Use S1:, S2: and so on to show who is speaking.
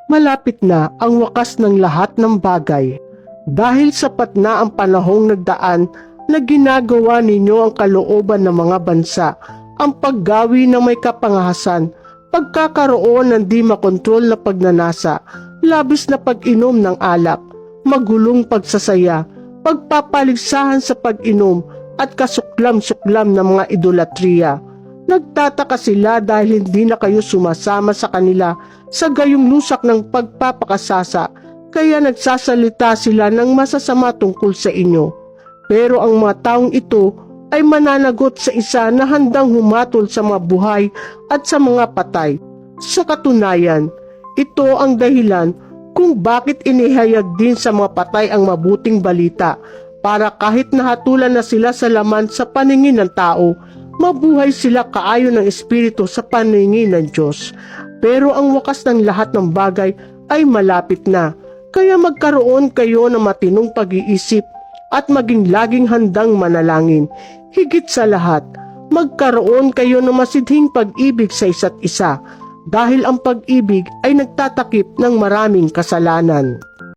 S1: Malapit na ang wakas ng lahat ng bagay. Dahil sapat na ang panahong nagdaan na ginagawa ninyo ang kalooban ng mga bansa, ang paggawi ng may kapangahasan, pagkakaroon ng di makontrol na pagnanasa, labis na pag-inom ng alak, magulong pagsasaya, pagpapaligsahan sa pag-inom at kasuklam-suklam ng mga idolatriya. Nagtataka sila dahil hindi na kayo sumasama sa kanila sa gayong lusak ng pagpapakasasa, kaya nagsasalita sila ng masasama tungkol sa inyo. Pero ang mga taong ito ay mananagot sa isa na handang humatol sa mga buhay at sa mga patay. Sa katunayan, ito ang dahilan kung bakit inihayag din sa mga patay ang mabuting balita, para kahit nahatulan na sila sa laman sa paningin ng tao, mabuhay sila kaayon ng Espiritu sa paningin ng Diyos. Pero ang wakas ng lahat ng bagay ay malapit na, kaya magkaroon kayo ng matinong pag-iisip at maging laging handang manalangin. Higit sa lahat, magkaroon kayo ng masidhing pag-ibig sa isa't isa, dahil ang pag-ibig ay nagtatakip ng maraming kasalanan.